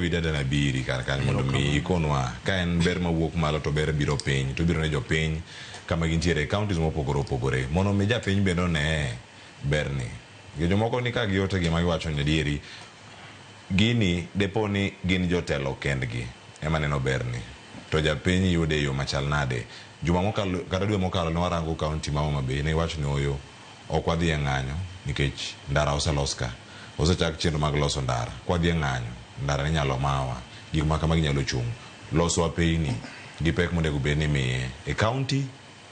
David Adanabiri kar kan mondo mi ikonwa ka en ber mawuok malo to ber biro piny to biro ne jopiny kama gintiere counties mopogore opogore mondo mi japiny bendo ne berni jomoko ni ka giote gima giwacho ni dieri gini depo ni gin jotelo kendgi ema neno berni to japiny yude yo machal nade juma mokalo kata dwe mokalo ne warango county ma Homa Bay ne wacho ni oyo ok wadhi e ng'anyo nikech ndara oselos ka osechak chenro mag loso ndara kwadhi e ng'anyo ndara ne nyalo mawa gik ma kama ginyalo chung loso apeyni gi pek monego bed ni miye e county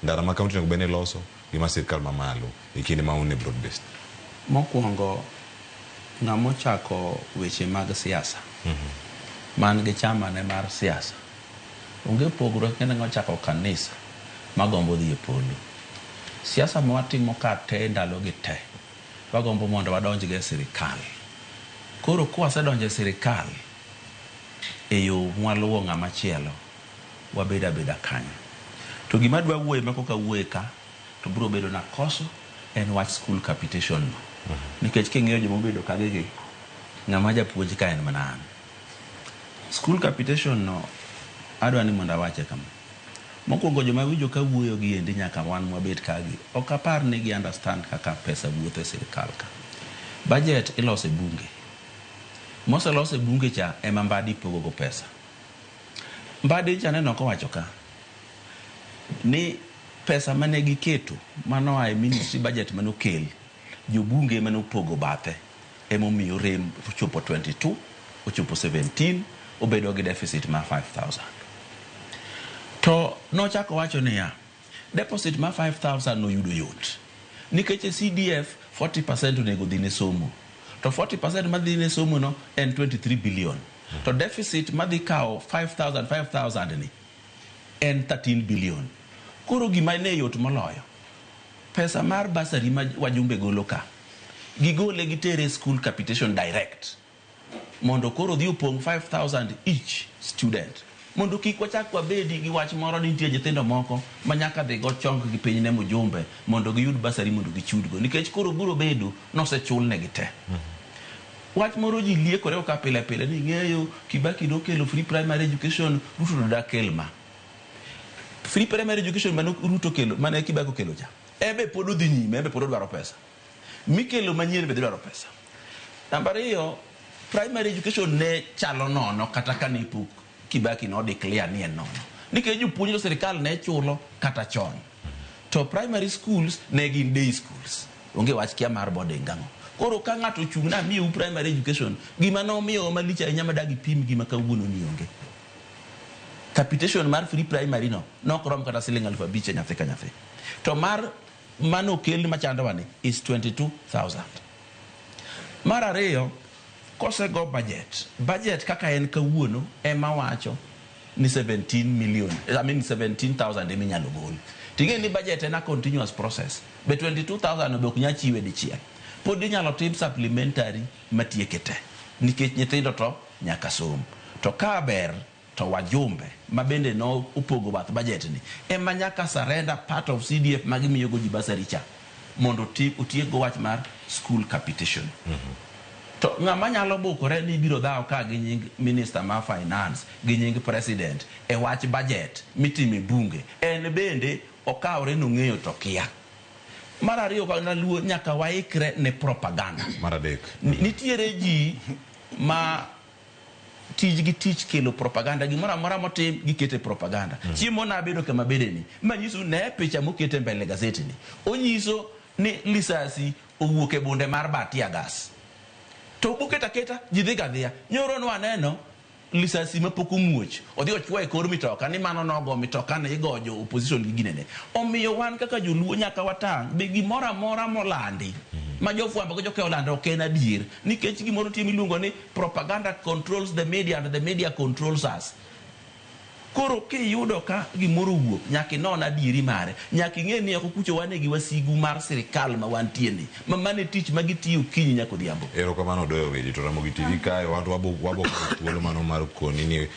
ndara ma county nego bed ni loso gima sirkal mamalo e kinde ma une broad based. Mokwongo ng'amo chako weche mag siasa man gi chama ne mar siasa onge pogruok kendo ng'o chako kanisa magombo dhi e polo. Siasa mwatimo ka te ndalo gi te wagombo mondo wadonj ge sirikal. Koro kwa sedonje sirikal e yo mwaluwo ng'ama chielo wabeda beda kanyo. To gima dwa wuoye mako ka wuoye ka to biro bedo na koso en wach school capitation no. Nikech king'eyo joma bedo ka gi ng'ama japuonj ka en manan. School capitation no adwa ni mondo awache kama. Mokwongo joma winjo ka wuoyo gi endi nyaka wan mwabet kagi ok apar ni gi understand kaka pesa wuotho e sirikal ka. Budget ilose bunge. Mose lose bunge cha ema Mbadi pogo pesa. Mbadi cha neno ko wacho ka ni pesa mane giketo mano ai ministry budget manokel jo bunge manopogo bathe emomiyo rem chopo 22 ochopo 17 obedo gi deficit ma 5,000. To no chako wacho niya deposit ma 5,000 no yudo yot nikech CDF 40% onego dhi ne somo to 40% madhi ne somo no en 23 billion to deficit madhi kao 5,000 ni en 13 billion. Koro gima ne yot moloyo pesa mar basari ma wajumbe golo ka gigole gitere school capitation direct mondo koro dhi opong 5,000 each student mondo kik wachak wabedi gi wach moro ni nitie nyithindo moko manyaka dhi go chong gi piny ne mujumbe mondo giyud basari mondo gichudgo nikech koro buro bedo nosechul ne gite. Wach moro ji liekore ka pile pile ni ng'eyo Kibaki nokelo free primary education Ruto do dakelma. Free primary education mano Ruto kelo mane Kibaki okelo ja ebe podo dhi nyime ebe podo dwaro pesa mikelo manyien be dwaro pesa. Namba 2 primary education ne chalo nono kata kanipuk Kibaki no declare ni nono nikech jopuonjre sirikal ne chulo kata chon to primary schools ne gin day schools onge wach kia mar boarding gango. Koro ka ng'ato chung'na miyo primary education gima no miyo malicha nyama dagi pim gima kawuono ni onge. Capitation mar free primary no krom kata siling 5,000 nyathi ka nyathi to mar mano kel machando wani is 22,000. Mar 2 kose go budget kaka en kawuono ema wacho ni 17 million 17,000 eminyalo gol. Ting'e ni budget en a continuous process be 22,000 be ok nya chiwe dichiel pod inyalo tim supplementary matieke te nikech nyithindo to nyaka som to ka ber to wajumbe mabende no upogo bath budget ni ema nyaka surrender part of CDF magimiyo go jibasari cha mondo utiego wach mar school capitation. To ng'ama nyalo bukore ni biro dhaw ka gi nying minister ma finance gi nying president e wach budget mitime bunge en bende okawre no ng'eyo to kia. Mar 2 ka naluo nyaka waikre ne propaganda. Mar 3 nitiere ji ma tich kelo propaganda gimoro amora motim gikete propaganda. Chiemo na bedo kama bedeni manyiso ne picha mokete mbele gazeti ni onyiso ni lisasi owuok e bunde mar Batia gas to buketa keta jidhi gadhia nyoro no aneno lisasi mapoko muoch odhi ochwoe kor mitoka ni mano nogo mitoka ne igojo opposition gi ginene omiyo wan kaka joluo nyaka watang be gimoro amora molandi ma jofwambo jo keolanda ok en adier nikech gimoro tim iluongo ni propaganda controls the media and the media controls us. Koro kiyudo ka gimoro wuok nyaka non adieri mare nyaka ing'e ni ok kucho wane gi wasigu mar sirikal ma wantie ni mane tich magitiyo kinyi nyaka odhiambo. Erokamano doyo wedi to Ramogi TV kae watu wabo thuolo mano mar koni ni